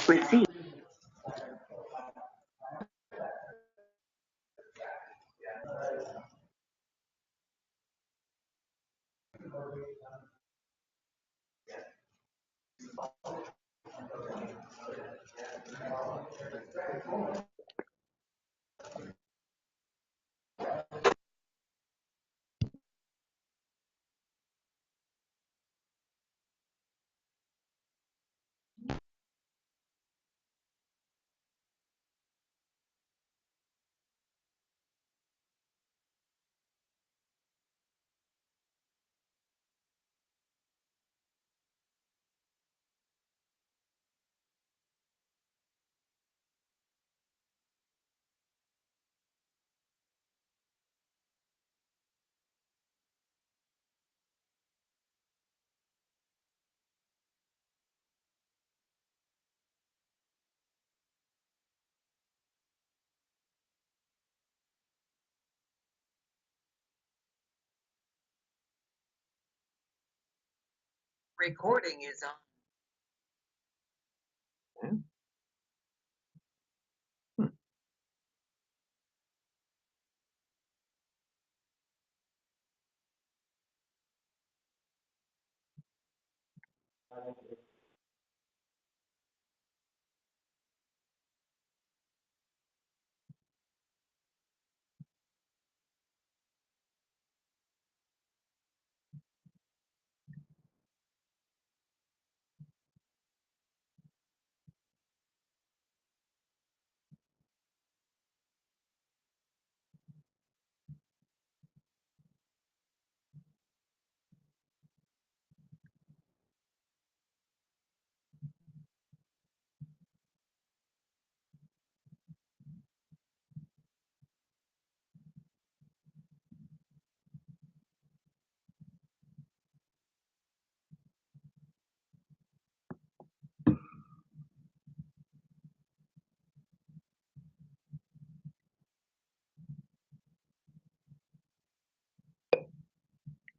Receive. Recording is on.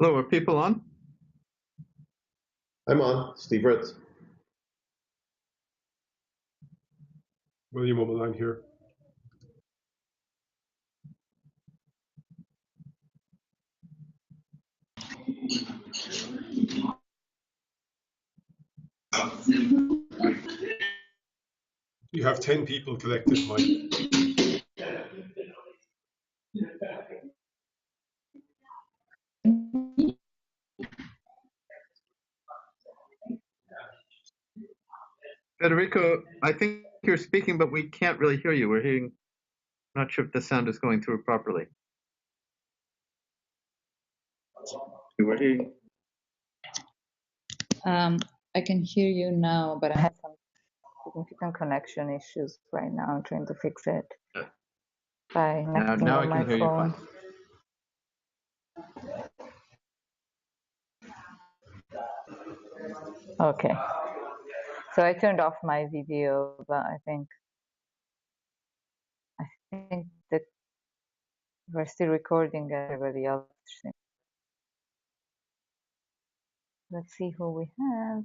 Hello, are people on? I'm on. Steve Ritz. William Oberline here. You have 10 people collected, Mike. Federico, I think you're speaking, but we can't really hear you. We're hearing, not sure if the sound is going through properly. We're hearing. I can hear you now, but I have some significant connection issues right now. I'm trying to fix it by connecting now on I can my hear phone. you fine. Okay. So I turned off my video, but I think that we're still recording everybody else. Let's see who we have.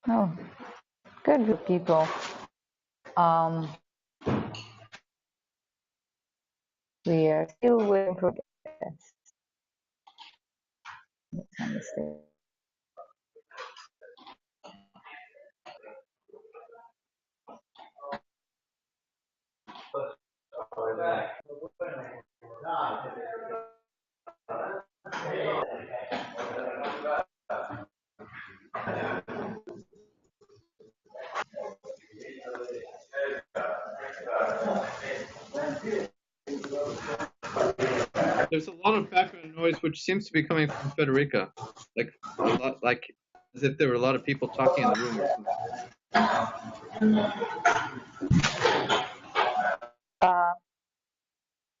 Oh, good people. We are still waiting for guests. That's a mistake. There's a lot of background noise which seems to be coming from Federica, like a lot, like as if there were a lot of people talking in the room or something.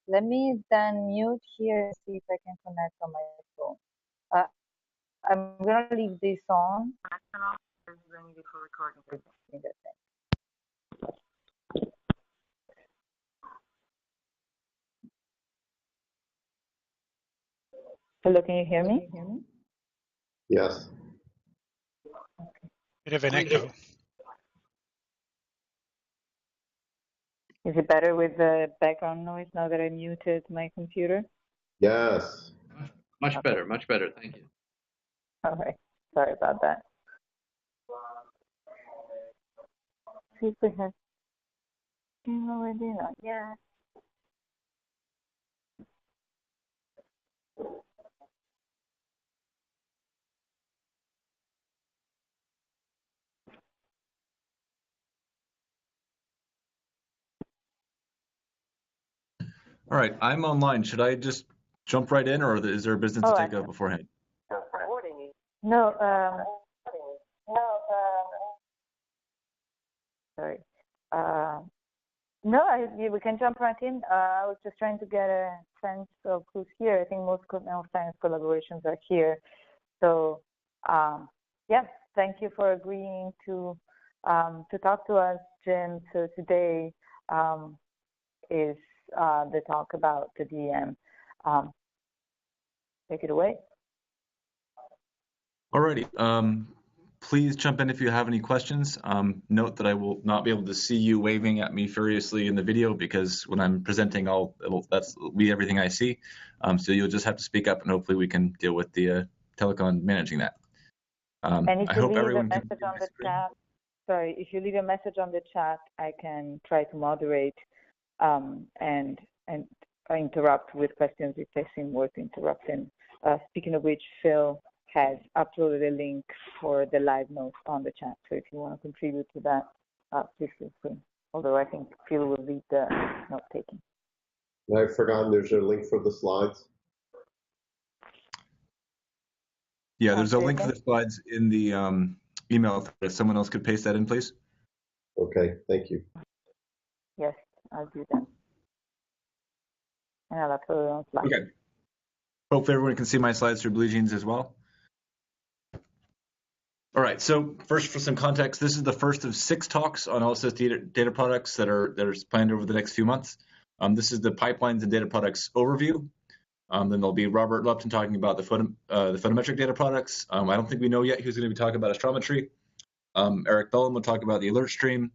Let me then mute here and see if I can connect on my phone. I'm going to leave this on. For recording. Hello, can you hear me? Yes. Bit of an echo. Is it better with the background noise now that I muted my computer? Yes. Much better, much better. Thank you. All right. Sorry about that. See if we have game already. Not yet. All right, I'm online. Should I just jump right in, or is there a business to take up beforehand? No, sorry. No, we can jump right in. I was just trying to get a sense of who's here. I think most science collaborations are here. So, yeah, thank you for agreeing to talk to us, Jim. So today is the talk about the DM. Take it away. Alrighty. Please jump in if you have any questions. Note that I will not be able to see you waving at me furiously in the video because when I'm presenting, that's be everything I see. So you'll just have to speak up, and hopefully we can deal with the telecom managing that. And if I you hope leave a everyone can message on the chat, sorry, if you leave a message on the chat, I can try to moderate and interrupt with questions if they seem worth interrupting. Speaking of which, Phil has uploaded a link for the live notes on the chat. So if you want to contribute to that, please feel free. Although I think Phil will lead the note taking. I've forgotten there's a link for the slides. Yeah, there's a link for the slides in the email. If someone else could paste that in, please. Okay, thank you. Yes, I'll do that. And I'll upload it on slide. Okay. Hopefully everyone can see my slides through BlueJeans as well. All right, so first for some context, this is the first of 6 talks on LSST data products that are planned over the next few months. This is the pipelines and data products overview. Then there'll be Robert Lupton talking about the photometric data products. I don't think we know yet who's going to be talking about astrometry. Eric Bellum will talk about the alert stream.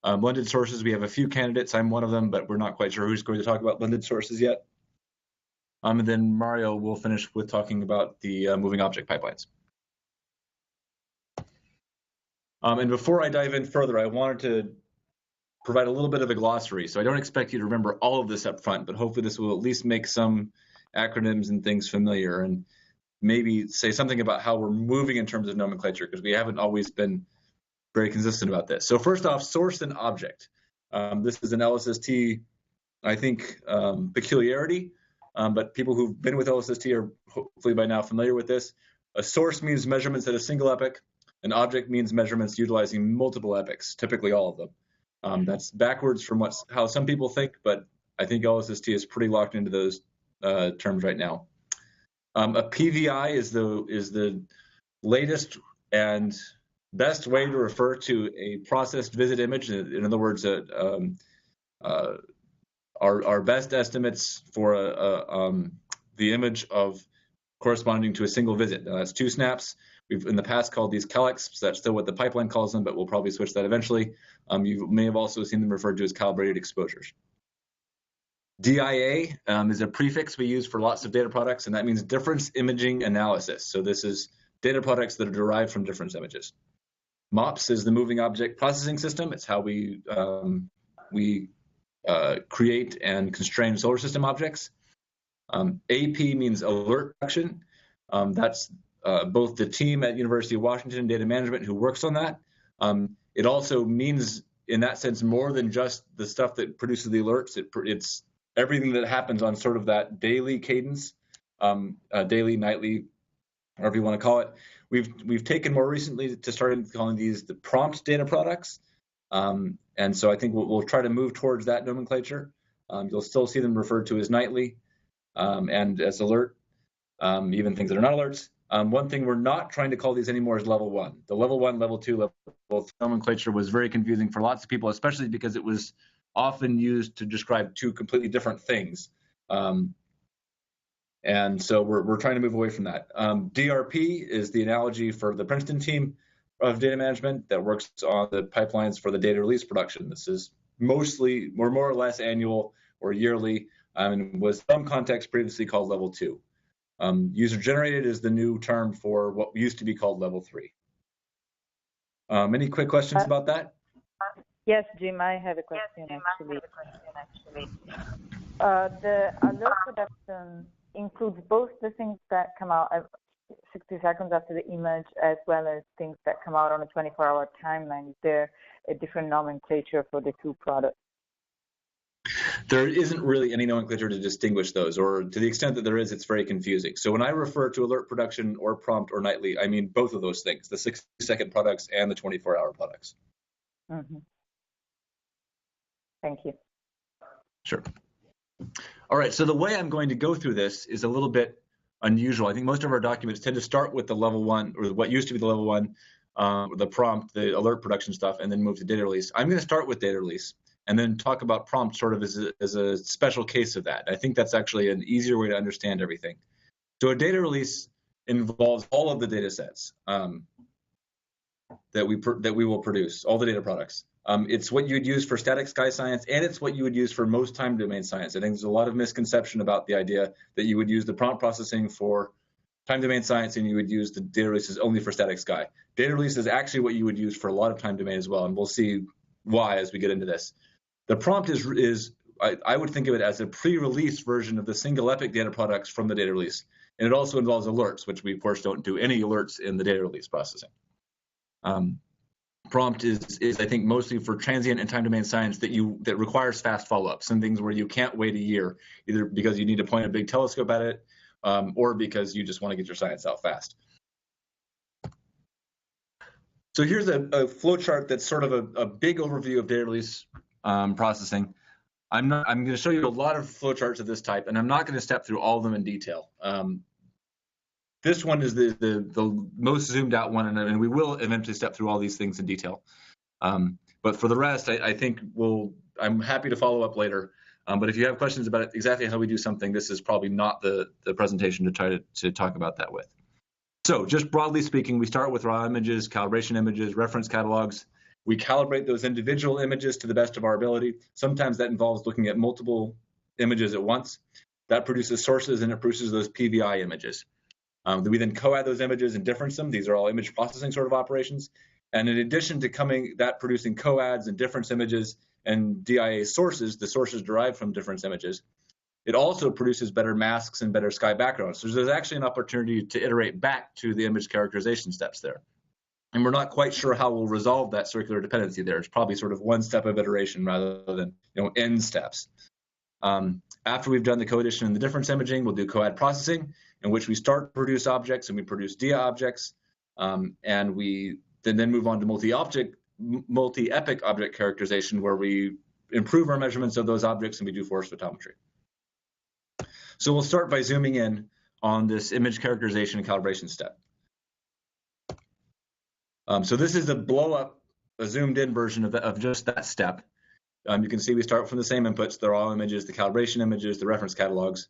Blended sources, we have a few candidates. I'm one of them, but we're not quite sure who's going to talk about blended sources yet. And then Mario will finish with talking about the moving object pipelines. And before I dive in further, I wanted to provide a little bit of a glossary. So I don't expect you to remember all of this up front, but hopefully this will at least make some acronyms and things familiar and maybe say something about how we're moving in terms of nomenclature, because we haven't always been very consistent about this. So first off, source and object. This is an LSST, I think, peculiarity, but people who've been with LSST are hopefully by now familiar with this. A source means measurements at a single epoch. An object means measurements utilizing multiple epochs, typically all of them. That's backwards from how some people think, but I think LSST is pretty locked into those terms right now. A PVI is the latest and best way to refer to a processed visit image. In other words, our best estimates for the image of corresponding to a single visit. Now, that's 2 snaps. We've in the past called these calex. That's still what the pipeline calls them, but we'll probably switch that eventually. You may have also seen them referred to as calibrated exposures. DIA is a prefix we use for lots of data products, and that means difference imaging analysis. So this is data products that are derived from difference images. MOPS is the moving object processing system. It's how we create and constrain solar system objects. AP means alert production. That's both the team at University of Washington Data Management who works on that. It also means, in that sense, more than just the stuff that produces the alerts. It's everything that happens on sort of that daily cadence, daily, nightly, whatever you want to call it. We've taken more recently to start calling these the prompt data products. And so I think we'll try to move towards that nomenclature. You'll still see them referred to as nightly and as alert, even things that are not alerts. One thing we're not trying to call these anymore is level 1. The level 1, level 2, level 3 nomenclature was very confusing for lots of people, especially because it was often used to describe two completely different things. And so we're trying to move away from that. DRP is the analogy for the Princeton team of data management that works on the pipelines for the data release production. This is mostly or more or less annual or yearly, and was some context previously called level 2. User generated is the new term for what used to be called level 3. Any quick questions about that? Yes, Jim, I have a question actually. The alert production includes both the things that come out 60 seconds after the image as well as things that come out on a 24-hour timeline. Is there a different nomenclature for the two products? There isn't really any nomenclature to distinguish those, or to the extent that there is, it's very confusing. So when I refer to alert production or prompt or nightly, I mean both of those things, the 60-second products and the 24-hour products. Mm-hmm. Thank you. Sure. All right, so the way I'm going to go through this is a little bit unusual. I think most of our documents tend to start with the level 1, or what used to be the level 1, the prompt, the alert production stuff, and then move to data release. I'm going to start with data release and then talk about prompt sort of as a special case of that. I think that's actually an easier way to understand everything. So a data release involves all of the data sets that we will produce, all the data products. It's what you would use for static sky science, and it's what you would use for most time domain science. I think there's a lot of misconception about the idea that you would use the prompt processing for time domain science and you would use the data releases only for static sky. Data release is actually what you would use for a lot of time domain as well, and we'll see why as we get into this. The prompt is I would think of it as a pre-release version of the single epic data products from the data release. And it also involves alerts, which we of course don't do any alerts in the data release processing. Prompt is I think mostly for transient and time domain science that requires fast follow-up. Some things where you can't wait a year, either because you need to point a big telescope at it, or because you just want to get your science out fast. So here's a flow chart that's sort of a big overview of data release processing. I'm going to show you a lot of flow charts of this type, and I'm not going to step through all of them in detail. This one is the most zoomed out one, and we will eventually step through all these things in detail. But for the rest, I think I'm happy to follow up later. But if you have questions about exactly how we do something, this is probably not the presentation to try to talk about that with. So just broadly speaking, we start with raw images, calibration images, reference catalogs. We calibrate those individual images to the best of our ability. Sometimes that involves looking at multiple images at once. That produces sources, and it produces those PVI images. We then co-add those images and difference them. These are all image processing sort of operations. And in addition to producing co-adds and difference images and DIA sources, the sources derived from difference images, it also produces better masks and better sky backgrounds. So there's actually an opportunity to iterate back to the image characterization steps there. And we're not quite sure how we'll resolve that circular dependency there. It's probably sort of one step of iteration rather than n steps. After we've done the co-addition and the difference imaging, we'll do co-add processing, in which we start to produce objects and we produce DIA objects, and we then move on to multi-epic object characterization, where we improve our measurements of those objects and we do force photometry. So we'll start by zooming in on this image characterization and calibration step. So this is a zoomed in version of just that step. You can see we start from the same inputs. They're all images, the calibration images, the reference catalogs.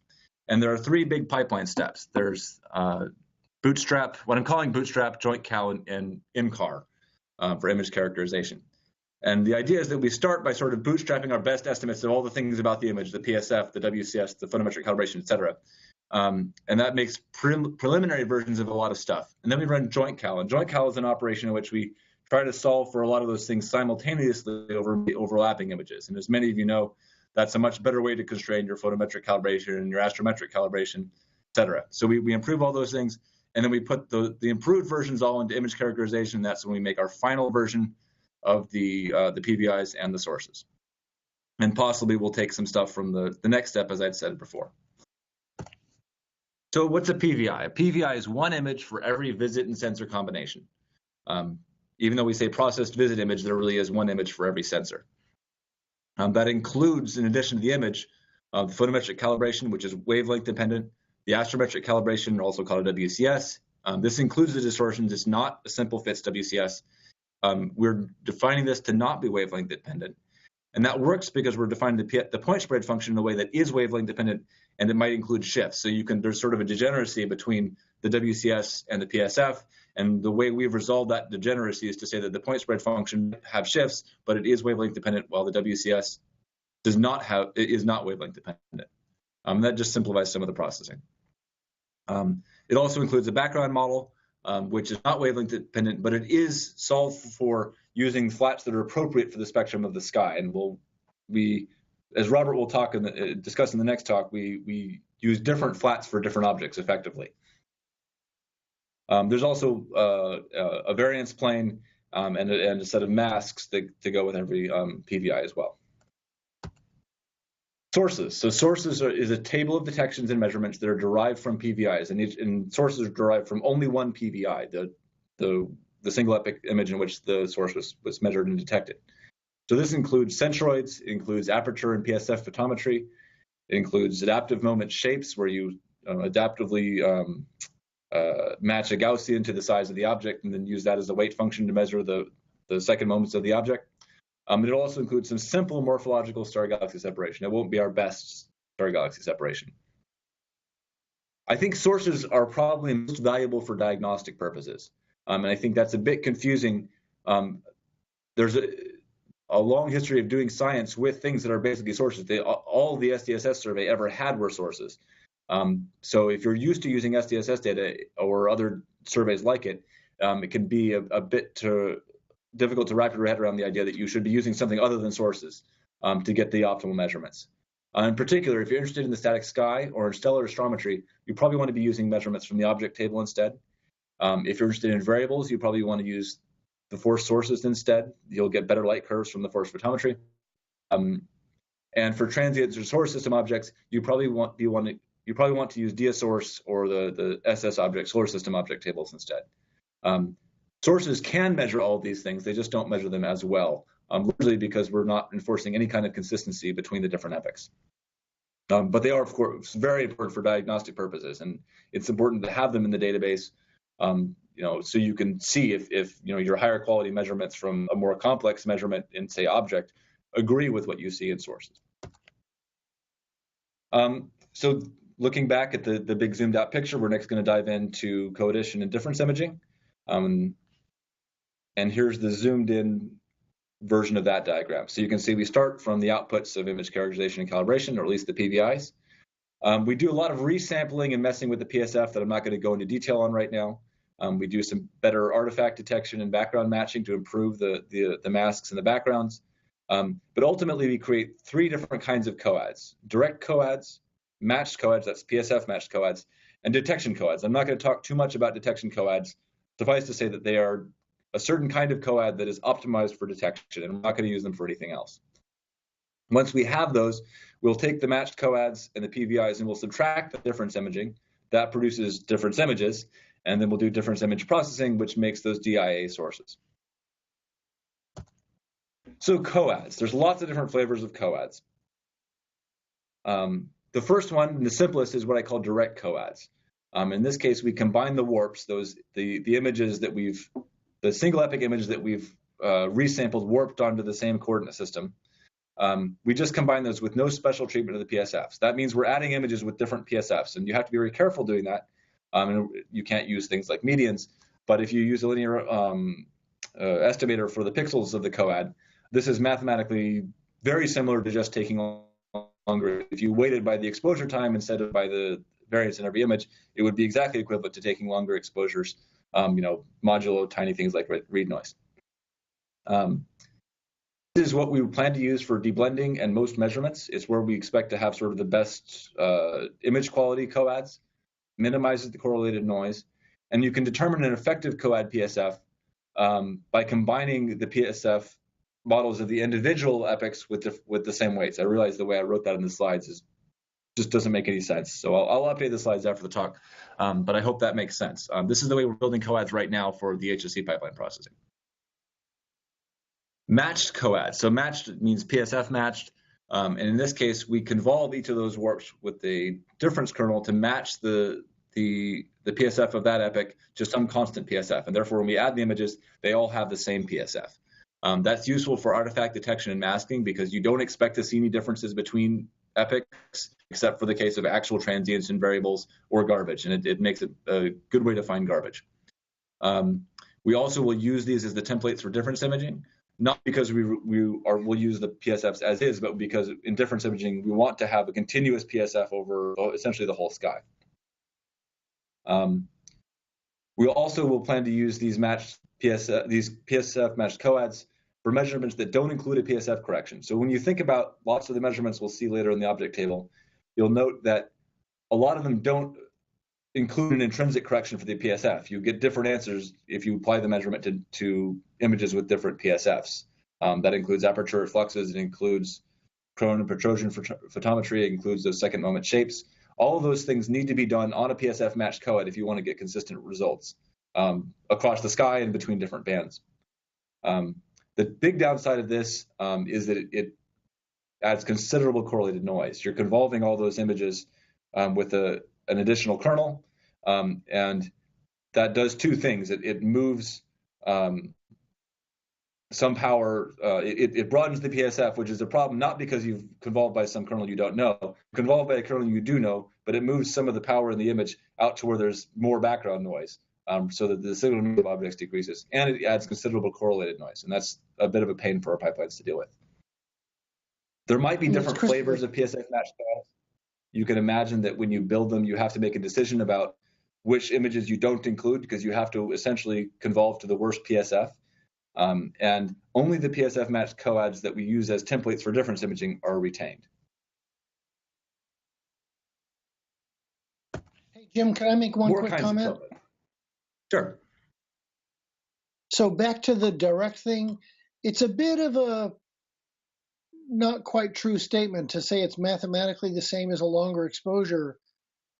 And there are three big pipeline steps. There's bootstrap, what I'm calling bootstrap, joint cal, and in-car for image characterization. And the idea is that we start by sort of bootstrapping our best estimates of all the things about the image, the PSF, the WCS, the photometric calibration, et cetera. And that makes preliminary versions of a lot of stuff. And then we run joint cal. And joint cal is an operation in which we try to solve for a lot of those things simultaneously over overlapping images. And as many of you know, that's a much better way to constrain your photometric calibration and your astrometric calibration, et cetera. So we improve all those things, and then we put the improved versions all into image characterization. That's when we make our final version of the PVIs and the sources. And possibly we'll take some stuff from the next step, as I'd said before. So what's a PVI? A PVI is one image for every visit and sensor combination. Even though we say processed visit image, there really is one image for every sensor. That includes, in addition to the image, the photometric calibration, which is wavelength dependent, the astrometric calibration, also called a WCS. This includes the distortions. It's not a simple fits WCS. We're defining this to not be wavelength dependent. And that works because we're defining the point spread function in a way that is wavelength dependent, and it might include shifts. So there's sort of a degeneracy between the WCS and the PSF. And the way we've resolved that degeneracy is to say that the point spread function have shifts, but it is wavelength dependent, while the WCS is not wavelength dependent. That just simplifies some of the processing. It also includes a background model, which is not wavelength dependent, but it is solved for using flats that are appropriate for the spectrum of the sky. And as Robert will talk and discuss in the next talk, we use different flats for different objects effectively. There's also a variance plane and a set of masks to go with every PVI as well. Sources. So sources is a table of detections and measurements that are derived from PVIs, and sources are derived from only one PVI, the single epic image in which the source was measured and detected. So this includes centroids, it includes aperture and PSF photometry, it includes adaptive moment shapes, where you adaptively match a Gaussian to the size of the object and then use that as a weight function to measure the second moments of the object. It'll also include some simple morphological star-galaxy separation. It won't be our best star-galaxy separation. I think sources are probably most valuable for diagnostic purposes. And I think that's a bit confusing. There's a long history of doing science with things that are basically sources. All the SDSS survey ever had were sources. So if you're used to using SDSS data or other surveys like it, it can be a bit difficult to wrap your head around the idea that you should be using something other than sources to get the optimal measurements. In particular, if you're interested in the static sky or in stellar astrometry, you probably want to be using measurements from the object table instead. If you're interested in variables, you probably want to use the force sources instead. You'll get better light curves from the force photometry. And for transient or solar system objects, you probably want to use DSOurce or the SS object, solar system object tables instead. Sources can measure all of these things, they just don't measure them as well, largely because we're not enforcing any kind of consistency between the different epochs. But they are, of course, very important for diagnostic purposes, and it's important to have them in the database, so you can see if your higher quality measurements from a more complex measurement in, say, object agree with what you see in sources. So looking back at the big zoomed out picture, we're next going to dive into coaddition and difference imaging. And here's the zoomed in version of that diagram. So you can see we start from the outputs of image characterization and calibration, or at least the PVIs. We do a lot of resampling and messing with the PSF that I'm not going to go into detail on right now. We do some better artifact detection and background matching to improve the masks and the backgrounds. But ultimately, we create three different kinds of coads: direct coads, matched coads, that's PSF matched coads, and detection coads. I'm not going to talk too much about detection coads. Suffice to say that they are a certain kind of coad that is optimized for detection, and I'm not going to use them for anything else. Once we have those, we'll take the matched coads and the PVIs and we'll subtract the difference imaging. That produces difference images, and then we'll do difference image processing, which makes those DIA sources. So coads, there's lots of different flavors of coads. The first one, and the simplest, is what I call direct coads. In this case, we combine the warps, the images that the single epic image that we've resampled, warped onto the same coordinate system. We just combine those with no special treatment of the PSFs. That means we're adding images with different PSFs, and you have to be very careful doing that. And you can't use things like medians, but if you use a linear estimator for the pixels of the coad, this is mathematically very similar to just taking longer. If you weighted by the exposure time instead of by the variance in every image, it would be exactly equivalent to taking longer exposures, modulo tiny things like read noise. This is what we plan to use for deblending and most measurements. It's where we expect to have sort of the best image quality coads, minimizes the correlated noise, and you can determine an effective coad PSF by combining the PSF models of the individual epochs with the same weights. I realize the way I wrote that in the slides is just doesn't make any sense. So I'll update the slides after the talk, but I hope that makes sense. This is the way we're building coads right now for the HSC pipeline processing. Matched coads. So matched means PSF matched. And in this case, we convolve each of those warps with the difference kernel to match the PSF of that epoch to some constant PSF. And therefore, when we add the images, they all have the same PSF. That's useful for artifact detection and masking because you don't expect to see any differences between epochs, except for the case of actual transients and variables or garbage. And it makes it a good way to find garbage. We also will use these as the templates for difference imaging. Not because we'll use the PSFs as is, but because in difference imaging, we want to have a continuous PSF over essentially the whole sky. We also will plan to use these PSF matched coads for measurements that don't include a PSF correction. So when you think about lots of the measurements we'll see later in the object table, you'll note that a lot of them don't include an intrinsic correction for the PSF. You get different answers if you apply the measurement to images with different PSFs. That includes aperture fluxes, it includes Crohn and Petrosian photometry, it includes those second moment shapes. All of those things need to be done on a PSF matched coed if you want to get consistent results across the sky and between different bands. The big downside of this is that it adds considerable correlated noise. You're convolving all those images with an additional kernel, and that does two things. It moves some power. It broadens the PSF, which is a problem not because you've convolved by some kernel you don't know. Convolved by a kernel you do know, but it moves some of the power in the image out to where there's more background noise, so that the signal of objects decreases, and it adds considerable correlated noise, and that's a bit of a pain for our pipelines to deal with. There might be different flavors of PSF matched codes. You can imagine that when you build them, you have to make a decision about which images you don't include because you have to essentially convolve to the worst PSF. And only the PSF matched coads that we use as templates for difference imaging are retained. Hey, Jim, can I make one quick comment? Sure. So back to the direct thing, it's a bit of a not quite true statement to say it's mathematically the same as a longer exposure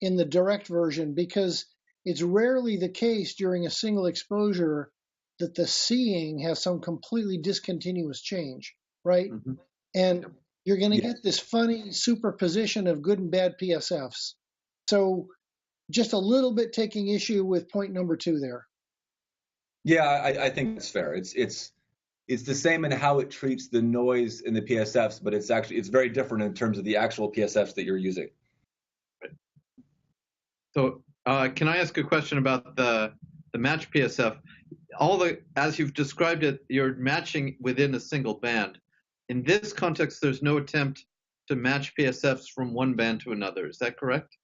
in the direct version, because it's rarely the case during a single exposure that the seeing has some completely discontinuous change, right? Mm-hmm. And you're going to get this funny superposition of good and bad PSFs. So just a little bit taking issue with point number 2 there. Yeah, I think that's fair. It's the same in how it treats the noise in the PSFs, but it's very different in terms of the actual PSFs that you're using. So can I ask a question about the match PSF? As you've described it, you're matching within a single band. In this context, there's no attempt to match PSFs from one band to another. Is that correct?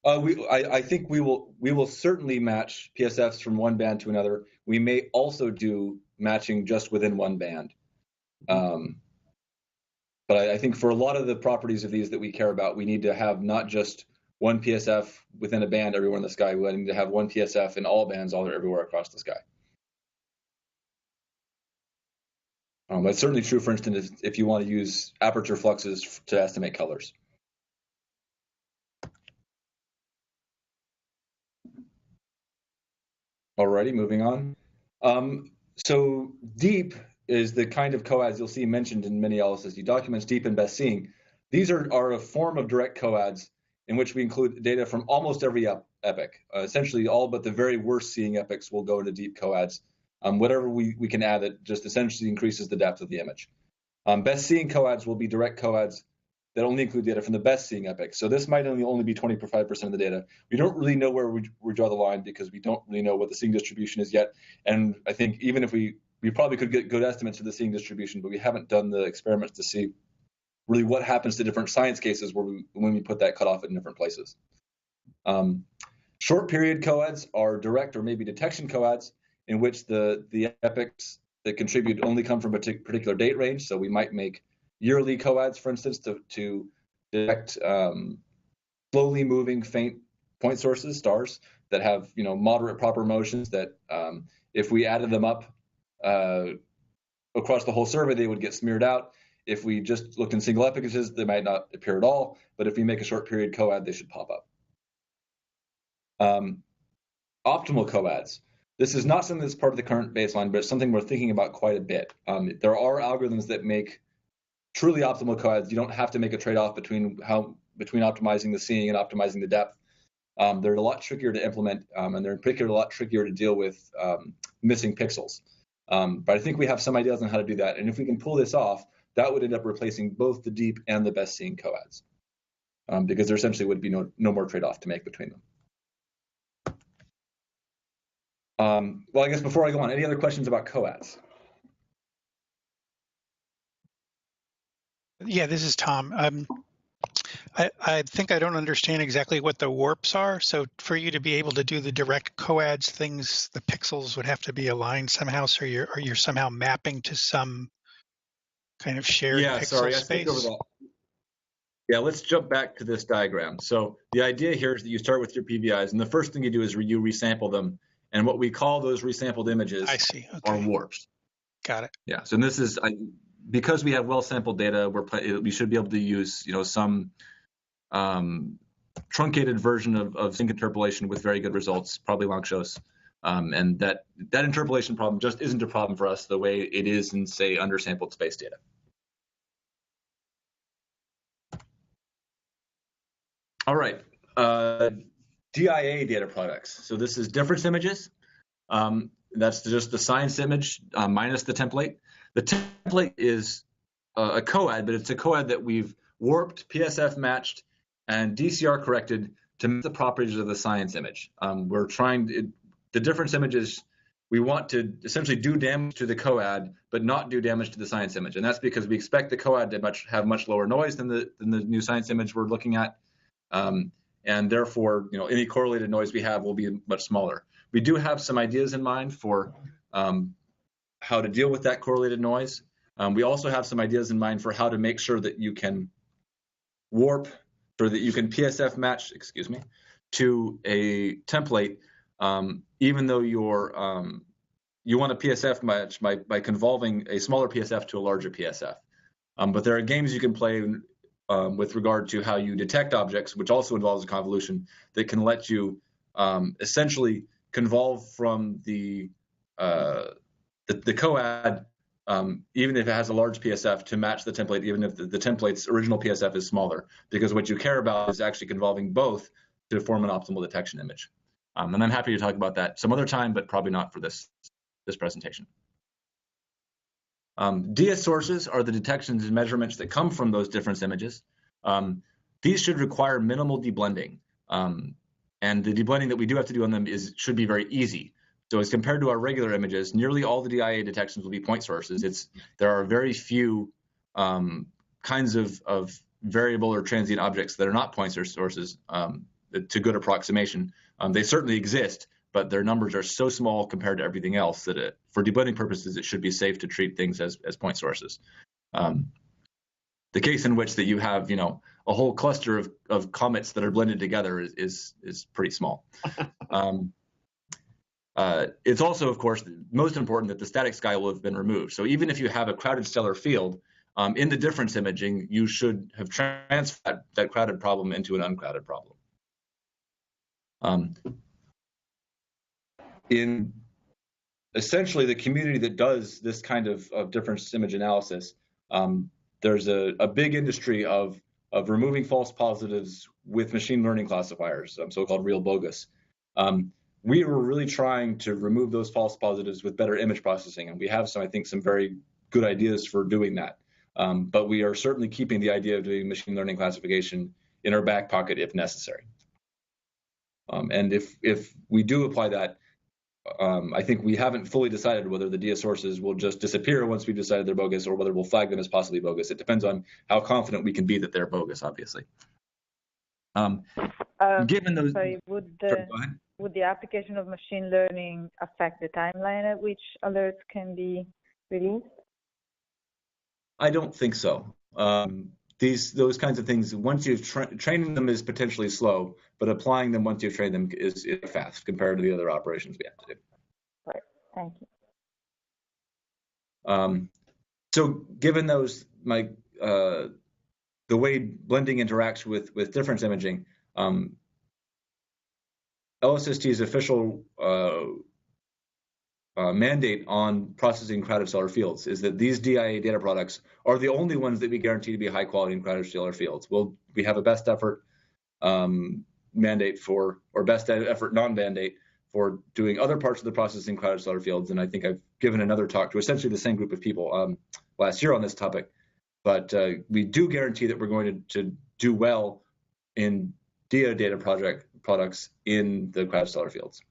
I think we will certainly match PSFs from one band to another. We may also do matching just within one band. But I think for a lot of the properties of these that we care about, we need to have not just one PSF within a band everywhere in the sky. We need to have one PSF in all bands everywhere across the sky. That's certainly true, for instance, if you want to use aperture fluxes to estimate colors. Alrighty, moving on. So deep is the kind of coads you'll see mentioned in many LSST documents, deep and best seeing. These are a form of direct coads in which we include data from almost every epoch. Essentially all but the very worst seeing epochs will go into deep coads. Whatever we can add that just essentially increases the depth of the image. Best seeing coads will be direct coads that only include data from the best seeing epoch. So this might only be 25% of the data. We don't really know where we draw the line because we don't really know what the seeing distribution is yet. And I think even if we probably could get good estimates for the seeing distribution, but we haven't done the experiments to see really what happens to different science cases when we put that cutoff in different places. Short period coads are direct or maybe detection coads in which the epochs that contribute only come from a particular date range. So we might make yearly coads, for instance, to detect slowly moving faint point sources, stars, that have moderate proper motions that if we added them up across the whole survey, they would get smeared out. If we just looked in single epoch images, they might not appear at all. But if we make a short period coad, they should pop up. Optimal coads. This is not something that's part of the current baseline, but it's something we're thinking about quite a bit. There are algorithms that make truly optimal coads. You don't have to make a trade-off between optimizing the seeing and optimizing the depth. They're a lot trickier to implement, and they're in particular a lot trickier to deal with missing pixels. But I think we have some ideas on how to do that. And if we can pull this off, that would end up replacing both the deep and the best seeing coads, because there essentially would be no more trade-off to make between them. Well, I guess before I go on, any other questions about coads? Yeah, this is Tom. I think I don't understand exactly what the warps are. So for you to be able to do the direct coads things, the pixels would have to be aligned somehow. So you're somehow mapping to some kind of shared pixel space. Over that. Yeah, let's jump back to this diagram. So the idea here is that you start with your PVIs, and the first thing you do is you resample them. And what we call those resampled images are warps. Got it. Yeah. So this is because we have well-sampled data, we should be able to use some truncated version of sync interpolation with very good results, probably Langshos. And that interpolation problem just isn't a problem for us the way it is in, say, undersampled space data. All right. DIA data products. So this is difference images. That's just the science image minus the template. The template is a coad, but it's a coad that we've warped, PSF matched, and DCR corrected to meet the properties of the science image. The difference images, we want to essentially do damage to the coad, but not do damage to the science image. And that's because we expect the coad to have much lower noise than the new science image we're looking at. And therefore, any correlated noise we have will be much smaller. We do have some ideas in mind for how to deal with that correlated noise. We also have some ideas in mind for how to make sure that you can warp, or that you can PSF match, to a template, even though you want a PSF match by convolving a smaller PSF to a larger PSF. But there are games you can play with regard to how you detect objects, which also involves a convolution that can let you essentially convolve from the coad, even if it has a large PSF, to match the template, even if the template's original PSF is smaller, because what you care about is actually convolving both to form an optimal detection image. And I'm happy to talk about that some other time, but probably not for this presentation. DS sources are the detections and measurements that come from those difference images. These should require minimal deblending. And the deblending that we do have to do on them should be very easy. So as compared to our regular images, nearly all the DIA detections will be point sources. There are very few kinds of variable or transient objects that are not point sources to good approximation. They certainly exist, but their numbers are so small compared to everything else that for deblending purposes, it should be safe to treat things as point sources. The case in which that you have, a whole cluster of comets that are blended together is pretty small. It's also, of course, most important that the static sky will have been removed. So even if you have a crowded stellar field, in the difference imaging, you should have transferred that crowded problem into an uncrowded problem. In essentially the community that does this kind of difference image analysis, there's a big industry of removing false positives with machine learning classifiers, so-called real bogus. We were really trying to remove those false positives with better image processing, and we have I think some very good ideas for doing that. But we are certainly keeping the idea of doing machine learning classification in our back pocket if necessary. And if we do apply that, I think we haven't fully decided whether the DS sources will just disappear once we've decided they're bogus, or whether we'll flag them as possibly bogus. It depends on how confident we can be that they're bogus, obviously. Given those, sorry, would the application of machine learning affect the timeline at which alerts can be released? I don't think so. Those kinds of things, once you've training them is potentially slow, but applying them once you've trained them is fast compared to the other operations we have to do. Right. Thank you. So given those, the way blending interacts with difference imaging, LSST's official mandate on processing crowded stellar fields is that these DIA data products are the only ones that we guarantee to be high quality in crowded stellar fields. We have a best effort mandate for, or best effort non-mandate for doing other parts of the processing crowded stellar fields. And I think I've given another talk to essentially the same group of people last year on this topic. But we do guarantee that we're going to do well in DIA data products in the crowded stellar fields.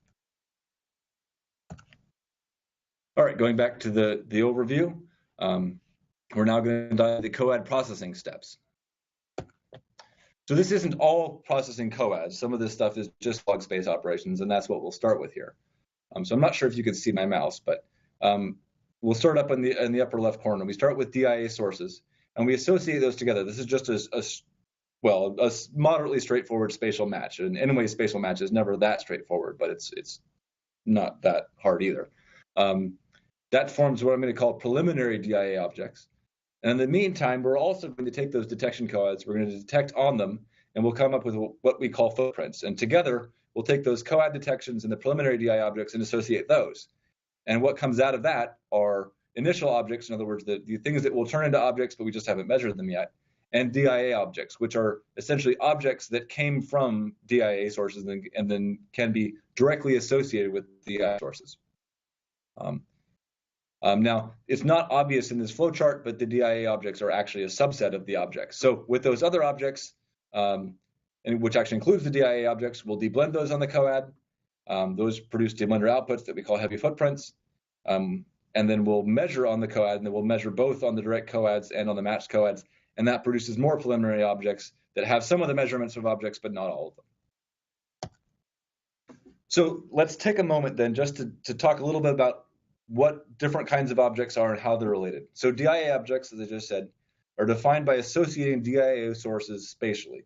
All right, going back to the overview, we're now going to dive into the COAD processing steps. So this isn't all processing COADs. Some of this stuff is just log space operations, and that's what we'll start with here. So I'm not sure if you can see my mouse, but we'll start up in the upper left corner. We start with DIA sources, and we associate those together. This is just a moderately straightforward spatial match. And anyway, spatial match is never that straightforward, but it's not that hard either. That forms what I'm going to call preliminary DIA objects. And in the meantime, we're also going to take those detection coads, we're going to detect on them, and we'll come up with what we call footprints. And together, we'll take those coad detections and the preliminary DIA objects and associate those. And what comes out of that are initial objects, in other words, the things that will turn into objects, but we just haven't measured them yet, and DIA objects, which are essentially objects that came from DIA sources and then can be directly associated with DIA sources. Now, it's not obvious in this flowchart, but the DIA objects are actually a subset of the objects. So with those other objects, and which actually includes the DIA objects, we'll deblend those on the coad. Those produce deblender outputs that we call heavy footprints. And then we'll measure on the coad, and then we'll measure both on the direct coads and on the matched coads. And that produces more preliminary objects that have some of the measurements of objects, but not all of them. So let's take a moment then just to talk a little bit about what different kinds of objects are and how they're related. So DIA objects, as I just said, are defined by associating DIA sources spatially.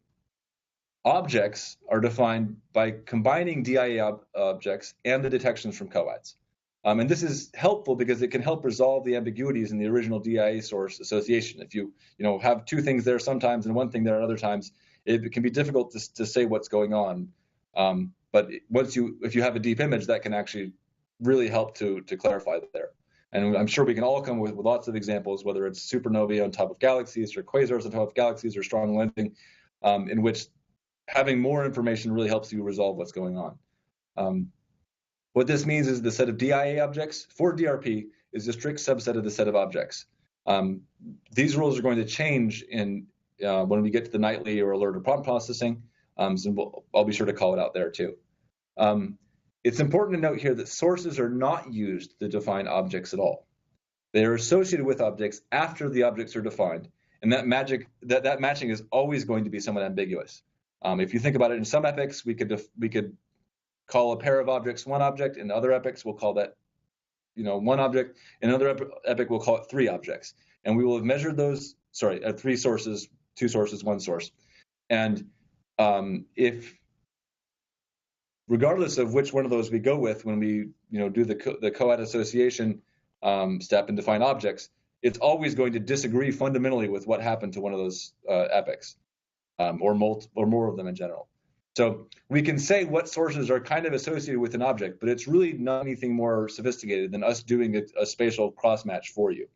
Objects are defined by combining DIA objects and the detections from coads. And this is helpful because it can help resolve the ambiguities in the original DIA source association. If you have two things there sometimes and one thing there at other times, it can be difficult to say what's going on. But if you have a deep image, that can actually really help to clarify there. And I'm sure we can all come with lots of examples, whether it's supernovae on top of galaxies or quasars on top of galaxies or strong lensing, in which having more information really helps you resolve what's going on. What this means is the set of DIA objects for DRP is a strict subset of the set of objects. These rules are going to change when we get to the nightly or alert or prompt processing, so I'll be sure to call it out there too. It's important to note here that sources are not used to define objects at all. They are associated with objects after the objects are defined, and that matching is always going to be somewhat ambiguous. If you think about it, in some epochs, we could call a pair of objects one object. In other epochs, we'll call that one object. In another epoch, we'll call it three objects. And we will have measured those, three sources, two sources, one source. And regardless of which one of those we go with when we do the coad association step and define objects, it's always going to disagree fundamentally with what happened to one of those epochs, or more of them in general. So we can say what sources are kind of associated with an object, but it's really not anything more sophisticated than us doing a spatial cross-match for you.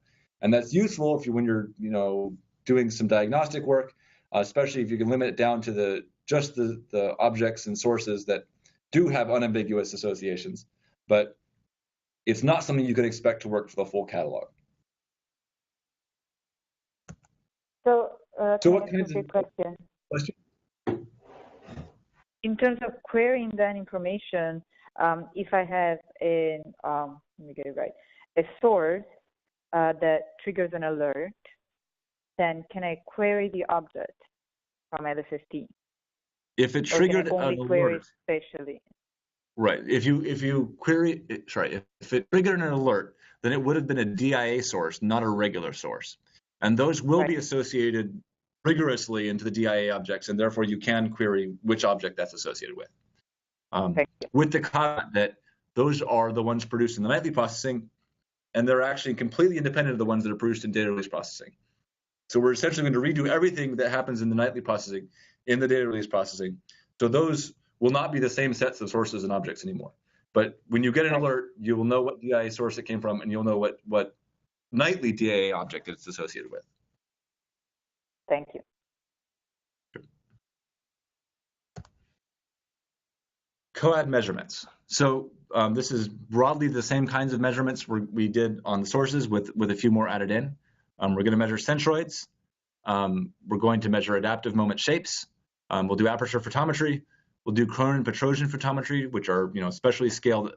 And that's useful when you're doing some diagnostic work, especially if you can limit it down to just the objects and sources that do have unambiguous associations. But it's not something you can expect to work for the full catalog. So what kinds of question? In terms of querying that information, if I have let me get it right, a source that triggers an alert, then can I query the object from LSST? If it triggered an alert, spatially. Right. If you query, if it triggered an alert, then it would have been a DIA source, not a regular source, and those will be associated rigorously into the DIA objects, and therefore you can query which object that's associated with. With the comment that those are the ones produced in the nightly processing, and they're actually completely independent of the ones that are produced in data release processing. So we're essentially going to redo everything that happens in the nightly processing in the data release processing. So those will not be the same sets of sources and objects anymore. But when you get an alert, you will know what DIA source it came from, and you'll know what nightly DIA object it's associated with. Thank you. COAD measurements. So this is broadly the same kinds of measurements we did on the sources with a few more added in. We're going to measure centroids. We're going to measure adaptive moment shapes. We'll do aperture photometry. We'll do Cronin and Petrosian photometry, which are specially scaled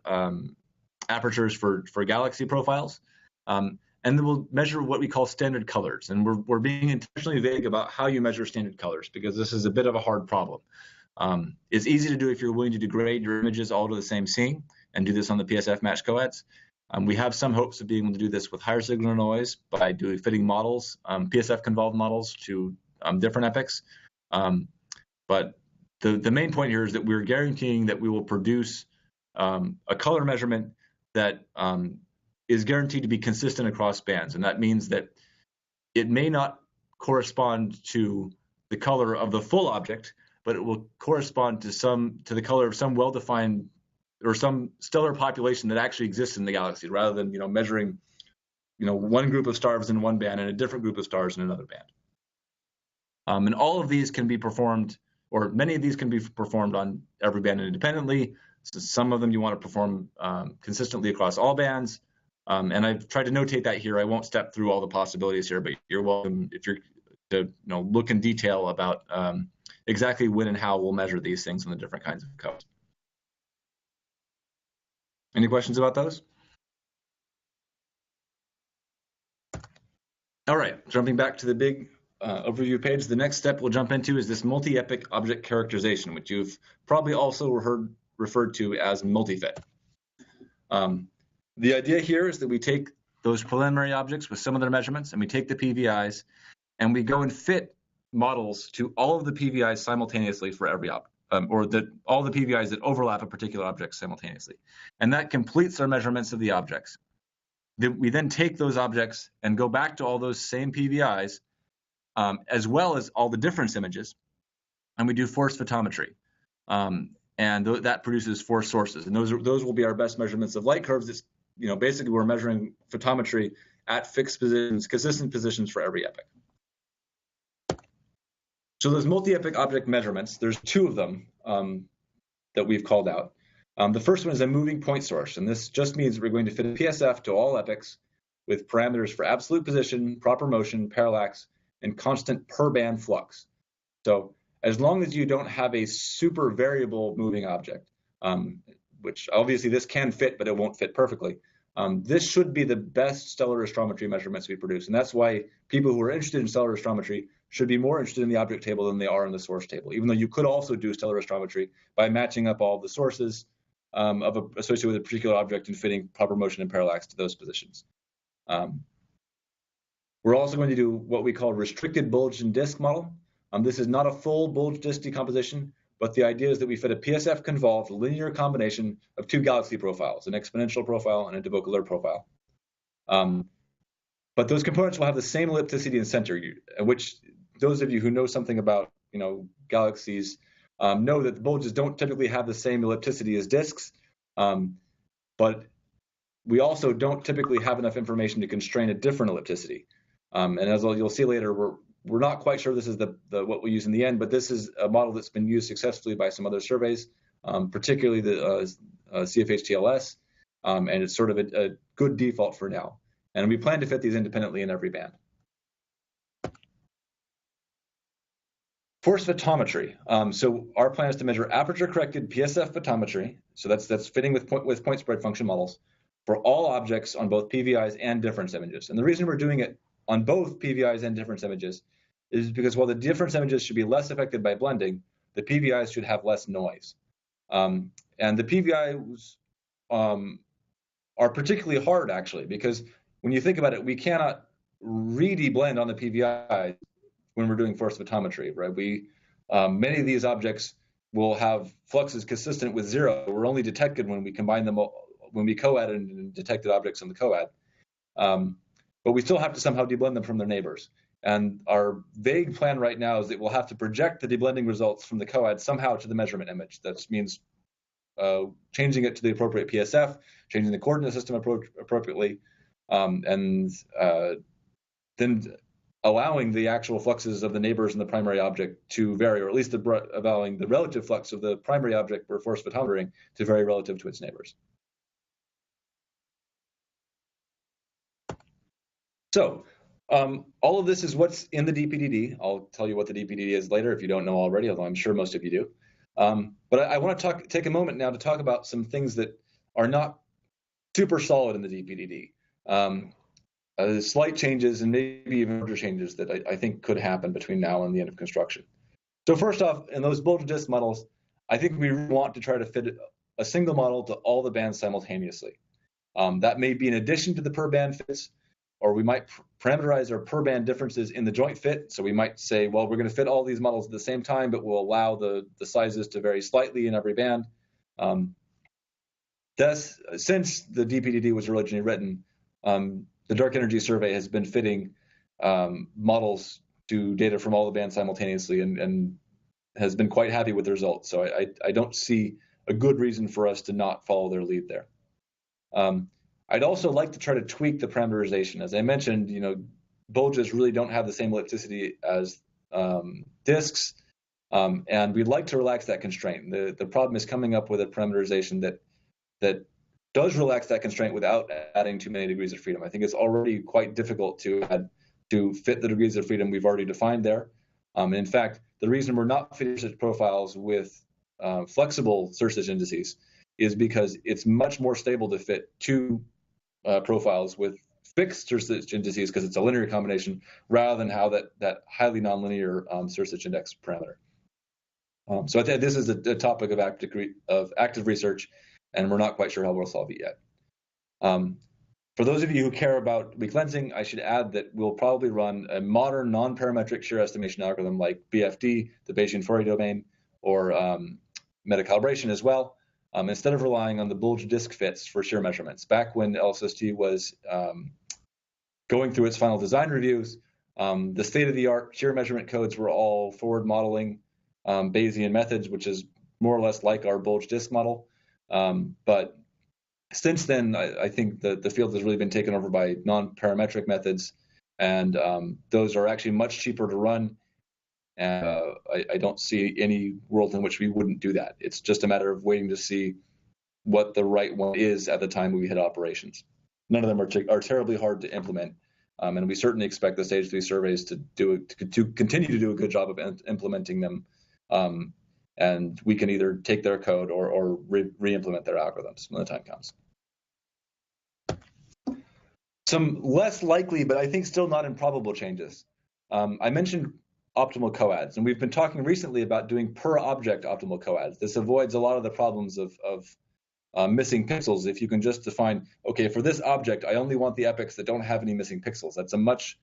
apertures for galaxy profiles. And then we'll measure what we call standard colors. And we're being intentionally vague about how you measure standard colors because this is a bit of a hard problem. It's easy to do if you're willing to degrade your images all to the same scene and do this on the PSF matched coads. We have some hopes of being able to do this with higher signal noise by fitting models, PSF convolved models to different epochs. But the main point here is that we're guaranteeing that we will produce a color measurement that is guaranteed to be consistent across bands. And that means that it may not correspond to the color of the full object, but it will correspond to the color of some well-defined or some stellar population that actually exists in the galaxy, rather than measuring one group of stars in one band and a different group of stars in another band. And all of these can be performed, or many of these can be performed on every band independently. So some of them you want to perform consistently across all bands. And I've tried to notate that here. I won't step through all the possibilities here, but you're welcome if you're to look in detail about exactly when and how we'll measure these things in the different kinds of codes. Any questions about those? All right, jumping back to the big overview page, the next step we'll jump into is this multi-epoch object characterization, which you've probably also referred to as multi-fit. The idea here is that we take those preliminary objects with some of their measurements, and we take the PVIs, and we go and fit models to all of the PVIs simultaneously for every object, all the PVIs that overlap a particular object simultaneously. And that completes our measurements of the objects. We then take those objects and go back to all those same PVIs, as well as all the difference images, and we do force photometry. And that produces force sources. And those will be our best measurements of light curves. It's, basically we're measuring photometry at fixed positions, consistent positions for every epoch. So those multi-epoch object measurements, there's two of them that we've called out. The first one is a moving point source, and this just means we're going to fit a PSF to all epochs with parameters for absolute position, proper motion, parallax, and constant per band flux. So as long as you don't have a super variable moving object, which obviously this can fit, but it won't fit perfectly, this should be the best stellar astrometry measurements we produce. And that's why people who are interested in stellar astrometry should be more interested in the object table than they are in the source table, even though you could also do stellar astrometry by matching up all the sources associated with a particular object and fitting proper motion and parallax to those positions. We're also going to do what we call restricted bulge and disk model. This is not a full bulge disk decomposition, but the idea is that we fit a PSF convolved linear combination of two galaxy profiles, an exponential profile and a Deboka alert profile. But those components will have the same ellipticity and center, which those of you who know something about galaxies know that the bulges don't typically have the same ellipticity as disks, but we also don't typically have enough information to constrain a different ellipticity. And as you'll see later, we're not quite sure this is what we use in the end, but this is a model that's been used successfully by some other surveys, particularly the CFH-TLS, and it's sort of a good default for now. And we plan to fit these independently in every band. Force photometry. So our plan is to measure aperture-corrected PSF photometry. So that's fitting with point spread function models for all objects on both PVIs and difference images. And the reason we're doing it on both PVIs and difference images is because while the difference images should be less affected by blending, the PVIs should have less noise. And the PVIs are particularly hard, actually, because when you think about it, we cannot really blend on the PVI when we're doing force photometry, right? Many of these objects will have fluxes consistent with zero. We're only detected when we combine them, when we co-add and detected objects in the co-add. But we still have to somehow deblend them from their neighbors. And our vague plan right now is that we'll have to project the deblending results from the coads somehow to the measurement image. That means changing it to the appropriate PSF, changing the coordinate system appropriately, and then allowing the actual fluxes of the neighbors and the primary object to vary, or at least allowing the relative flux of the primary object for force photometering to vary relative to its neighbors. So all of this is what's in the DPDD. I'll tell you what the DPDD is later if you don't know already, although I'm sure most of you do. But I want to take a moment now to talk about some things that are not super solid in the DPDD. Slight changes and maybe even larger changes that I think could happen between now and the end of construction. So first off, in those bulge disk models, I think we want to try to fit a single model to all the bands simultaneously. That may be in addition to the per band fits, or we might parameterize our per band differences in the joint fit. So we might say, well, we're going to fit all these models at the same time, but we'll allow the sizes to vary slightly in every band. Since the DPDD was originally written, the Dark Energy Survey has been fitting models to data from all the bands simultaneously and has been quite happy with the results. So I don't see a good reason for us to not follow their lead there. I'd also like to try to tweak the parameterization. As I mentioned, bulges really don't have the same elasticity as disks, and we'd like to relax that constraint. The problem is coming up with a parameterization that does relax that constraint without adding too many degrees of freedom. I think it's already quite difficult to fit the degrees of freedom we've already defined there. In fact, the reason we're not fitting such profiles with flexible surface indices is because it's much more stable to fit two profiles with fixed surface indices because it's a linear combination rather than how that highly nonlinear surface index parameter. So I think this is a topic of active research, and we're not quite sure how we'll solve it yet. For those of you who care about recleansing, I should add that we'll probably run a modern non-parametric shear estimation algorithm like BFD, the Bayesian Fourier domain, or meta-calibration as well, instead of relying on the bulge disk fits for shear measurements. Back when LSST was going through its final design reviews, the state-of-the-art shear measurement codes were all forward modeling Bayesian methods, which is more or less like our bulge disk model. But since then, I think the field has really been taken over by non-parametric methods, and those are actually much cheaper to run. And I don't see any world in which we wouldn't do that. It's just a matter of waiting to see what the right one is at the time we hit operations. None of them are terribly hard to implement, and we certainly expect the stage 3 surveys to continue to do a good job of implementing them. And we can either take their code or re-implement their algorithms when the time comes. Some less likely, but I think still not improbable changes. I mentioned optimal coads, and we've been talking recently about doing per object optimal coads. This avoids a lot of the problems of missing pixels if you can just define, okay, for this object, I only want the epochs that don't have any missing pixels. That's a much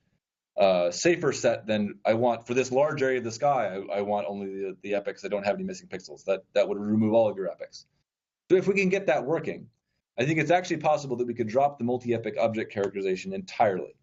safer set than I want for this large area of the sky. I want only the epochs that don't have any missing pixels. That would remove all of your epochs. So if we can get that working, I think it's actually possible that we could drop the multi-epoch object characterization entirely.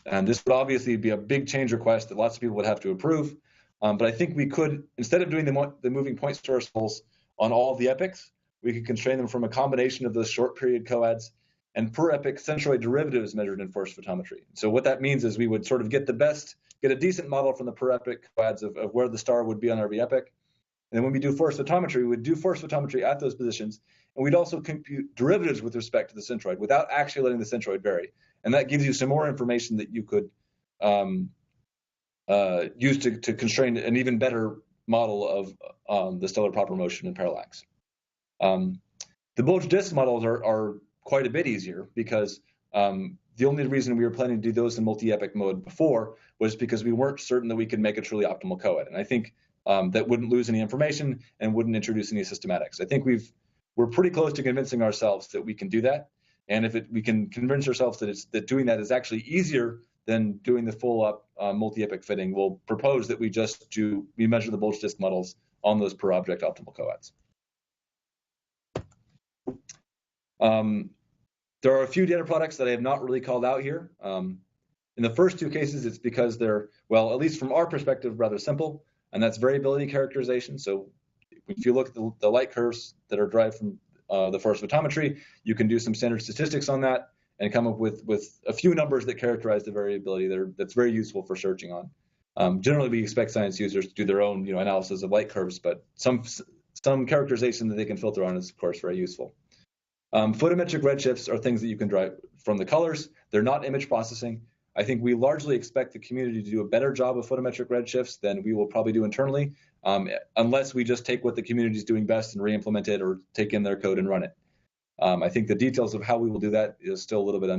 And this would obviously be a big change request that lots of people would have to approve. But I think we could, instead of doing the moving point source holes on all of the epochs, we could constrain them from a combination of those short period coads and per epoch centroid derivatives measured in force photometry. So what that means is we would sort of get a decent model from the per epoch coads of where the star would be on every epoch. And then when we do force photometry, we would do force photometry at those positions, and we'd also compute derivatives with respect to the centroid without actually letting the centroid vary. And that gives you some more information that you could use to constrain an even better model of the stellar proper motion and parallax. The bulge disk models are quite a bit easier because the only reason we were planning to do those in multi-epoch mode before was because we weren't certain that we could make a truly optimal coed. And I think that wouldn't lose any information and wouldn't introduce any systematics. I think we're pretty close to convincing ourselves that we can do that. And if we can convince ourselves that doing that is actually easier than doing the full up multi-epoch fitting, we'll propose that we measure the bulge disk models on those per object optimal coeds. There are a few data products that I have not really called out here. In the first two cases, it's because they're, well, at least from our perspective, rather simple, and that's variability characterization. So if you look at the light curves that are derived from the force photometry, you can do some standard statistics on that and come up with a few numbers that characterize the variability that's very useful for searching on. Generally, we expect science users to do their own analysis of light curves, but some characterization that they can filter on is, of course, very useful. Photometric redshifts are things that you can derive from the colors. They're not image processing. I think we largely expect the community to do a better job of photometric redshifts than we will probably do internally, unless we just take what the community is doing best and re-implement it or take in their code and run it. I think the details of how we will do that is still a little bit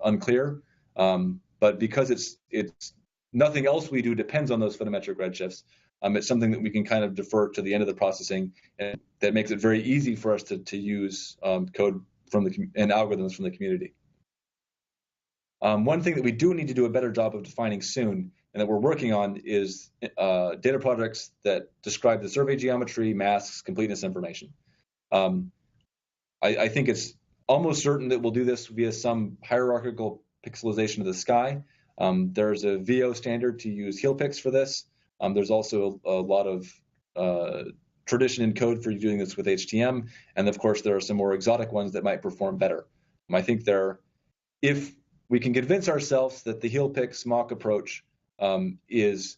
unclear, but because it's nothing else we do depends on those photometric redshifts, it's something that we can kind of defer to the end of the processing, and that makes it very easy for us to use code and algorithms from the community. One thing that we do need to do a better job of defining soon, and that we're working on, is data products that describe the survey geometry, masks, completeness information. I think it's almost certain that we'll do this via some hierarchical pixelization of the sky. There's a VO standard to use heel pix for this. There's also a lot of tradition in code for doing this with HTM, and of course there are some more exotic ones that might perform better. I think if we can convince ourselves that the heel pix mock approach is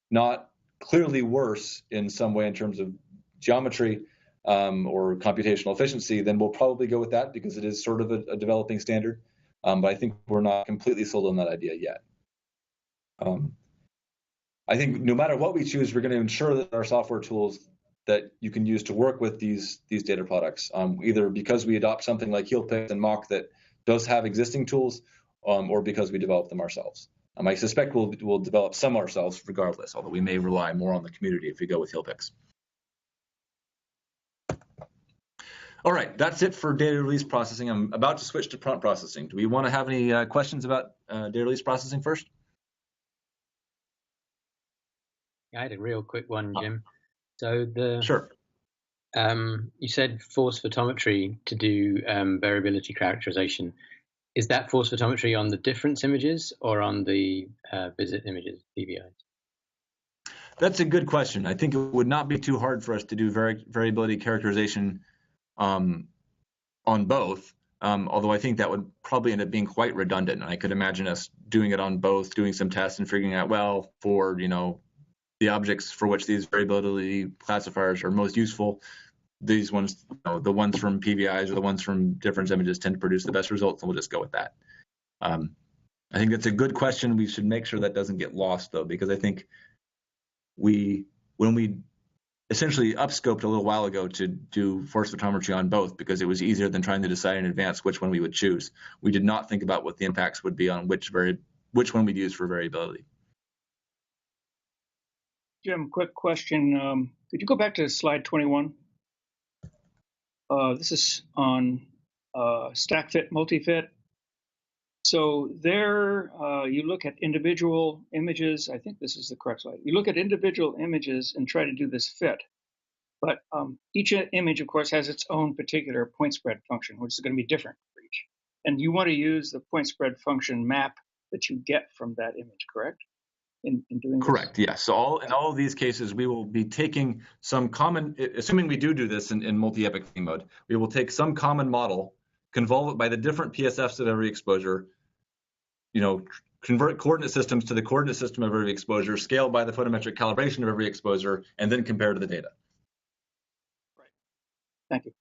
not clearly worse in some way in terms of geometry or computational efficiency, then we'll probably go with that because it is sort of a developing standard. But I think we're not completely sold on that idea yet. I think no matter what we choose, we're going to ensure that our software tools that you can use to work with these data products, either because we adopt something like heel pix and mock that does have existing tools, or because we develop them ourselves. I suspect we'll develop some ourselves regardless, although we may rely more on the community if we go with heel pix. All right, that's it for data release processing. I'm about to switch to prompt processing. Do we want to have any questions about data release processing first? I had a real quick one, Jim. So Sure. You said force photometry to do variability characterization. Is that force photometry on the difference images or on the visit images, VBIs? That's a good question. I think it would not be too hard for us to do variability characterization on both, although I think that would probably end up being quite redundant. And I could imagine us doing it on both, doing some tests and figuring out, well, for the objects for which these variability classifiers are most useful, these ones, the ones from PVIs or the ones from difference images tend to produce the best results, and we'll just go with that. I think that's a good question. We should make sure that doesn't get lost, though, because I think when we essentially upscoped a little while ago to do force photometry on both because it was easier than trying to decide in advance which one we would choose. We did not think about what the impacts would be on which one we'd use for variability. Jim, quick question. Could you go back to slide 21? This is on stack fit, multi-fit. So there you look at individual images. I think this is the correct slide. You look at individual images and try to do this fit. But each image, of course, has its own particular point spread function, which is going to be different for each. And you want to use the point spread function map that you get from that image, correct? In doing this? Correct, yes. So in all of these cases, we will be taking some common, assuming we do this in multi-epoch theme mode, we will take some common model, convolve it by the different PSFs of every exposure, convert coordinate systems to the coordinate system of every exposure, scale by the photometric calibration of every exposure, and then compare to the data. Right. Thank you.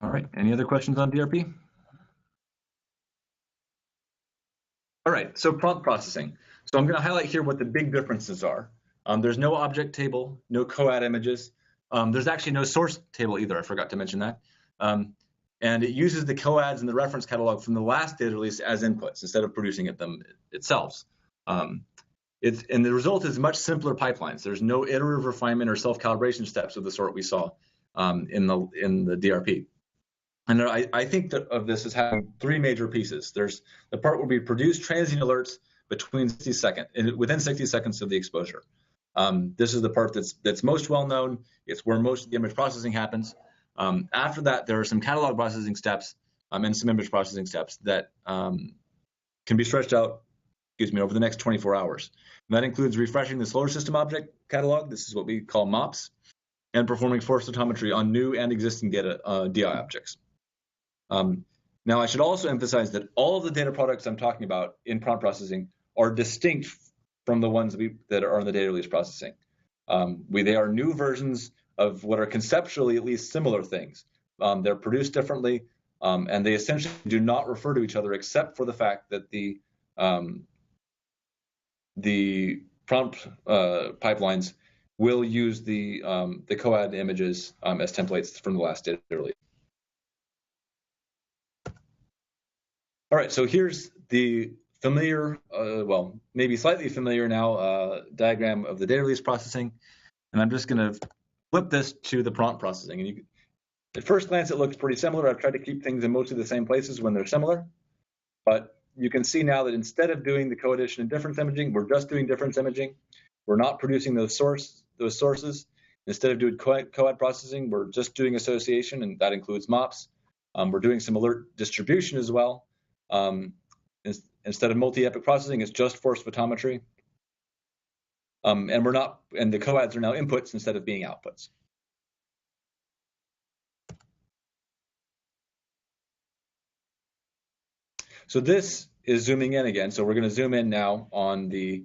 All right, any other questions on DRP? All right, so prompt processing. So I'm going to highlight here what the big differences are. There's no object table, no coad images. There's actually no source table either. I forgot to mention that. And it uses the coads and the reference catalog from the last data release as inputs instead of producing them itself. And the result is much simpler pipelines. There's no iterative refinement or self-calibration steps of the sort we saw in the DRP. And I think of this as having three major pieces. There's the part where we produce transient alerts within 60 seconds of the exposure. This is the part that's most well known. It's where most of the image processing happens. After that, there are some catalog processing steps and some image processing steps that can be stretched out, over the next 24 hours. And that includes refreshing the solar system object catalog. This is what we call MOPS, and performing force photometry on new and existing data DI objects. Now, I should also emphasize that all of the data products I'm talking about in prompt processing are distinct from the ones that are in the data release processing. They are new versions of what are conceptually at least similar things. They're produced differently, and they essentially do not refer to each other except for the fact that the prompt pipelines will use the COAD images as templates from the last data release. All right, so here's the familiar, well, maybe slightly familiar now, diagram of the data release processing. And I'm just going to flip this to the prompt processing. And at first glance, it looks pretty similar. I've tried to keep things in mostly the same places when they're similar. But you can see now that instead of doing the co-addition and difference imaging, we're just doing difference imaging. We're not producing those sources. Instead of doing COAD processing, we're just doing association, and that includes MOPS. We're doing some alert distribution as well. Instead of multi-epoch processing, it's just force photometry. And the COADs are now inputs instead of being outputs. So this is zooming in again. So we're going to zoom in now on the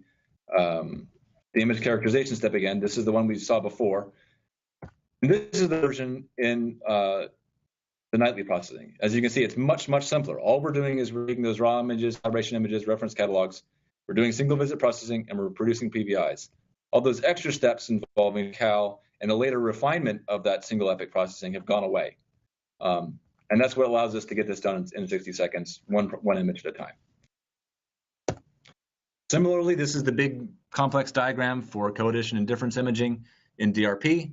image characterization step again. This is the one we saw before. And this is the version in the nightly processing. As you can see, it's much, much simpler. All we're doing is we're taking those raw images, calibration images, reference catalogs. We're doing single visit processing, and we're producing PVIs. All those extra steps involving cal and the later refinement of that single epoch processing have gone away. And that's what allows us to get this done in 60 seconds, one image at a time. Similarly, this is the big complex diagram for co-addition and difference imaging in DRP.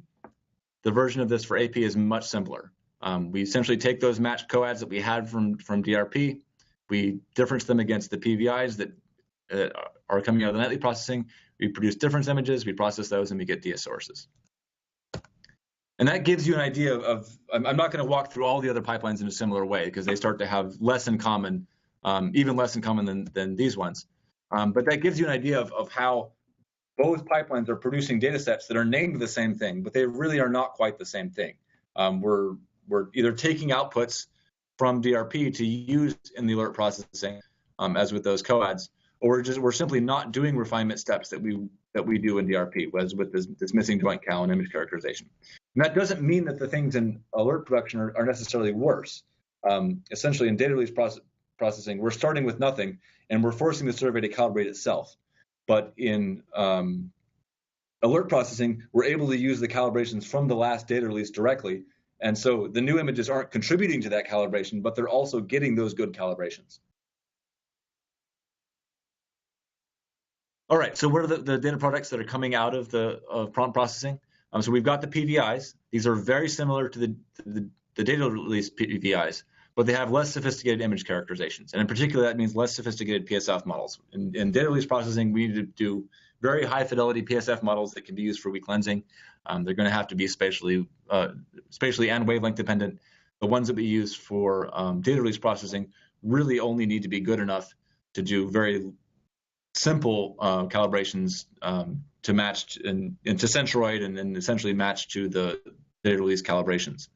The version of this for AP is much simpler. We essentially take those matched COADs that we had from DRP, we difference them against the PVIs that are coming out of the nightly processing, we produce difference images, we process those, and we get dia sources. And that gives you an idea of, I'm not going to walk through all the other pipelines in a similar way because they start to have less in common, even less in common than these ones. But that gives you an idea of how both pipelines are producing data sets that are named the same thing, but they really are not quite the same thing. We're either taking outputs from DRP to use in the alert processing, as with those COADs, or we're simply not doing refinement steps that we do in DRP, as with this missing joint cal and image characterization. And that doesn't mean that the things in alert production are necessarily worse. Essentially, in data release processing, we're starting with nothing, and we're forcing the survey to calibrate itself. But in alert processing, we're able to use the calibrations from the last data release directly. And so the new images aren't contributing to that calibration, but they're also getting those good calibrations. All right, so what are the data products that are coming out of the prompt processing? So we've got the PVIs. These are very similar to the data release PVIs, but they have less sophisticated image characterizations. And in particular, that means less sophisticated PSF models. In data release processing, we need to do very high fidelity PSF models that can be used for weak lensing. They're going to have to be spatially and wavelength dependent. The ones that we use for data release processing really only need to be good enough to do very simple calibrations to match and to centroid and then essentially match to the data release calibrations.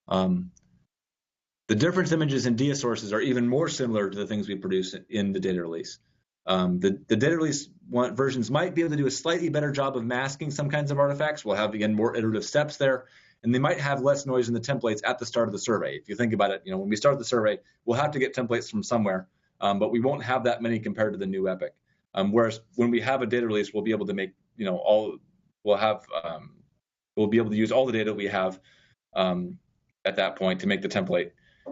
The difference images and dia sources are even more similar to the things we produce in the data release. The data release versions might be able to do a slightly better job of masking some kinds of artifacts. We'll have, again, more iterative steps there, and they might have less noise in the templates at the start of the survey. If you think about it, when we start the survey, we'll have to get templates from somewhere, but we won't have that many compared to the new epoch. Whereas when we have a data release, we'll be able to make, we'll be able to use all the data we have at that point to make the template.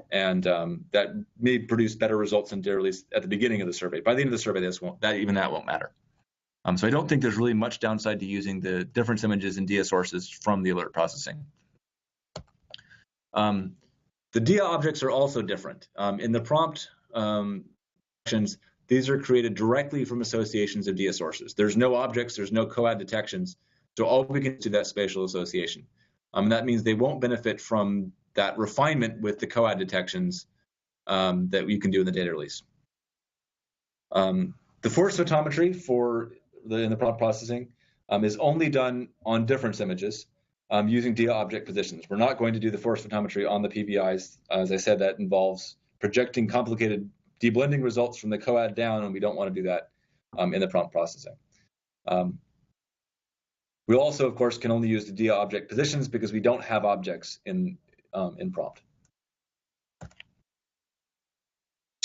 And that may produce better results in data release at the beginning of the survey. By the end of the survey, that won't matter. So I don't think there's really much downside to using the difference images and dia sources from the alert processing. The dia objects are also different. In the prompt sections, these are created directly from associations of dia sources. There's no objects, there's no coad detections, so all we can do that spatial association. That means they won't benefit from that refinement with the coad detections that you can do in the data release. The force photometry in the prompt processing is only done on difference images using dia object positions. We're not going to do the force photometry on the PBIs. As I said, that involves projecting complicated deblending results from the coad down, and we don't want to do that in the prompt processing. We also, of course, can only use the dia object positions because we don't have objects in prompt.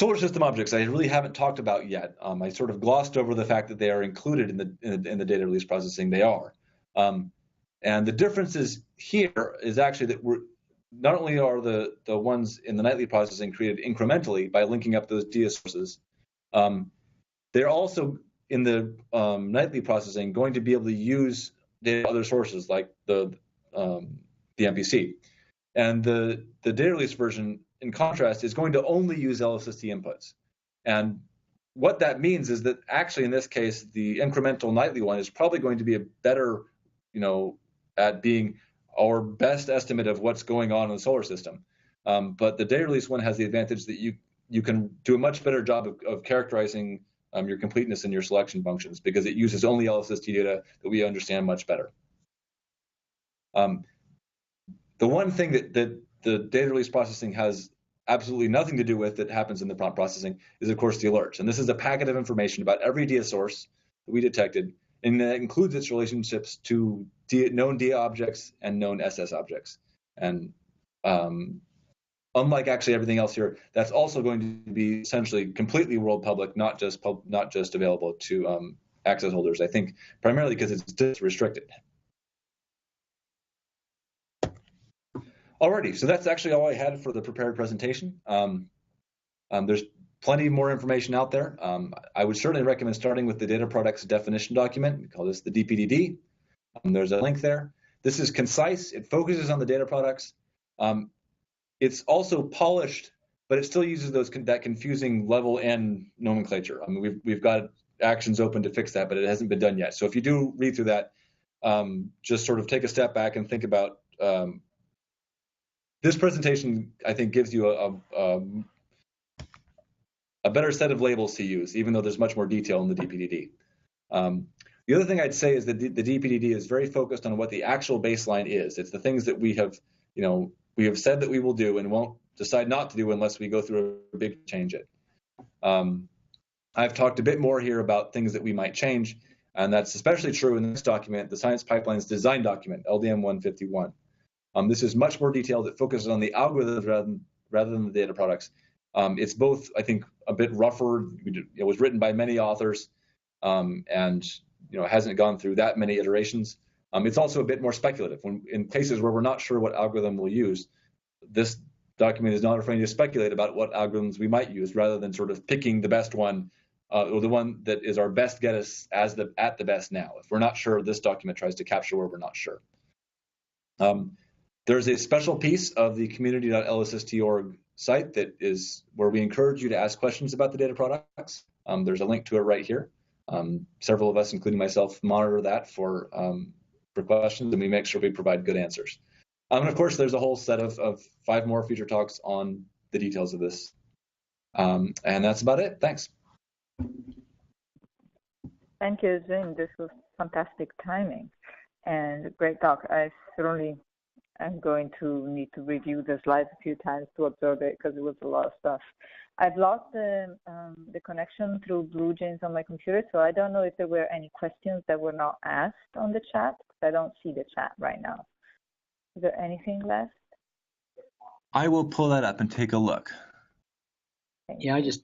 Solar system objects I really haven't talked about yet. I sort of glossed over the fact that they are included in the data release processing. They are. And the differences here is actually that not only are the ones in the nightly processing created incrementally by linking up those dia sources, they're also in the nightly processing going to be able to use other sources like the MPC. And the data release version, in contrast, is going to only use LSST inputs. And what that means is that actually in this case, the incremental nightly one is probably going to be a better, at being our best estimate of what's going on in the solar system. But the data release one has the advantage that you can do a much better job of characterizing your completeness and your selection functions because it uses only LSST data that we understand much better. The one thing that the data release processing has absolutely nothing to do with that happens in the prompt processing is, of course, the alerts. And this is a packet of information about every dia source that we detected, and that includes its relationships to known dia objects and known SS objects. And unlike actually everything else here, that's also going to be essentially completely world public, not just available to access holders. I think primarily because it's restricted. Alrighty, so that's actually all I had for the prepared presentation. There's plenty more information out there. I would certainly recommend starting with the data products definition document. We call this the DPDD. There's a link there. This is concise. It focuses on the data products. It's also polished, but it still uses that confusing level N nomenclature. I mean, we've got actions open to fix that, but it hasn't been done yet. So if you do read through that, just sort of take a step back and think about this presentation. I think gives you a better set of labels to use, even though there's much more detail in the DPDD. The other thing I'd say is that the DPDD is very focused on what the actual baseline is. It's the things that we have said that we will do and won't decide not to do unless we go through a big change it. I've talked a bit more here about things that we might change, and that's especially true in this document, the Science Pipelines Design Document, LDM 151. This is much more detailed. It focuses on the algorithms rather than the data products. It's both, I think, a bit rougher. It was written by many authors, and hasn't gone through that many iterations. It's also a bit more speculative. In cases where we're not sure what algorithm we'll use, this document is not afraid to speculate about what algorithms we might use, rather than sort of picking the best one or the one that is our best guess at the best now. If we're not sure, this document tries to capture where we're not sure. There's a special piece of the community.lsst.org site that is where we encourage you to ask questions about the data products. There's a link to it right here. Several of us, including myself, monitor that for questions, and we make sure we provide good answers. And of course, there's a whole set of 5 more future talks on the details of this. And that's about it. Thanks. Thank you, Jim. This was fantastic timing and great talk. I certainly am going to need to review the slides a few times to observe it because it was a lot of stuff. I've lost the connection through BlueJeans on my computer, so I don't know if there were any questions that were not asked on the chat. I don't see the chat right now. Is there anything left? I will pull that up and take a look. Yeah, I just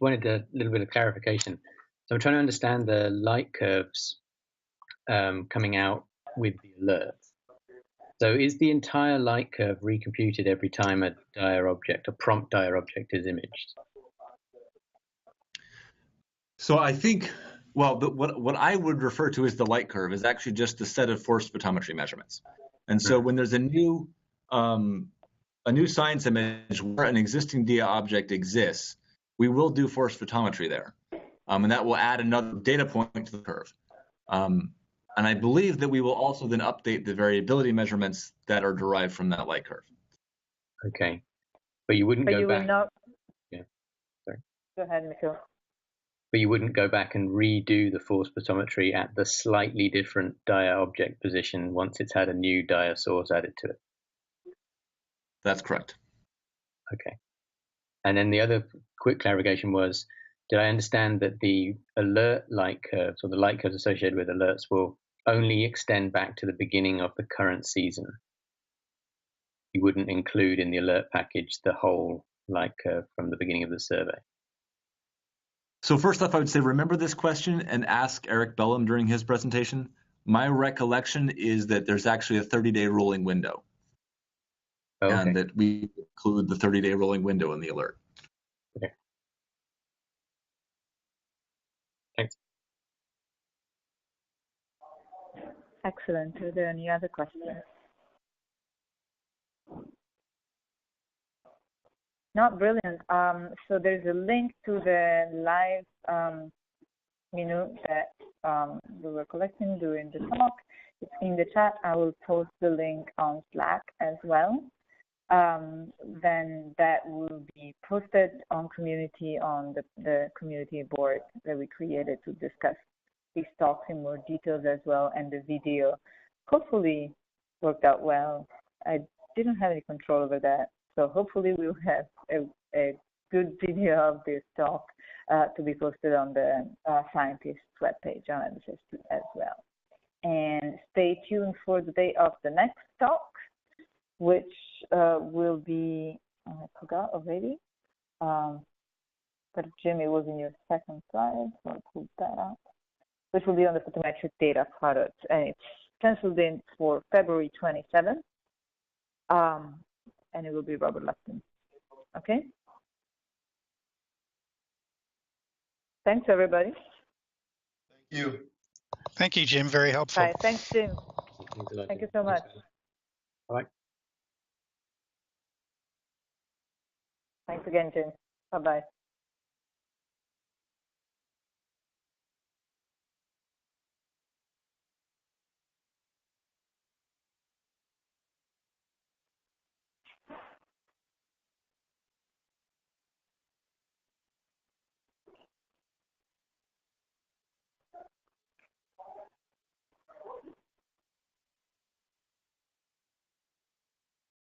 wanted a little bit of clarification. So I'm trying to understand the light curves coming out with the alert. So is the entire light curve recomputed every time a prompt dia object is imaged? So I think, well, what I would refer to as the light curve is actually just a set of force photometry measurements. And so when there's a new science image where an existing dia object exists, we will do force photometry there. and that will add another data point to the curve. And I believe that we will also then update the variability measurements that are derived from that light curve. Okay, but you wouldn't But go you will back. not. Yeah, sorry. Go ahead, Michael. But you wouldn't go back and redo the force photometry at the slightly different dia object position once it's had a new dia source added to it. That's correct. Okay. And then the other quick clarification was, did I understand that the alert light curves, or the light curves associated with alerts, will only extend back to the beginning of the current season? You wouldn't include in the alert package the whole light curve from the beginning of the survey? So first off, I would say remember this question and ask Eric Bellum during his presentation. My recollection is that there's actually a 30-day rolling window. Okay. And that we include the 30-day rolling window in the alert. Okay. Thanks. Excellent. Are there any other questions? Not brilliant. So there's a link to the live menu that we were collecting during the talk. It's in the chat. I will post the link on Slack as well. Then that will be posted on community, on the community board that we created to discuss these talks in more details as well. And the video hopefully worked out well. I didn't have any control over that. So hopefully we'll have a good video of this talk to be posted on the scientists webpage on LSST as well. And stay tuned for the day of the next talk, which will be, I forgot already, but Jim, it was in your second slide, so I'll pull that up, which will be on the photometric data products, and it's penciled in for February 27th, and it will be Robert Lupton. Okay? Thanks, everybody. Thank you. Thank you, Jim. Very helpful. Bye. Thanks, Jim. Thank you so much. Bye. Thanks again, Jim. Bye-bye.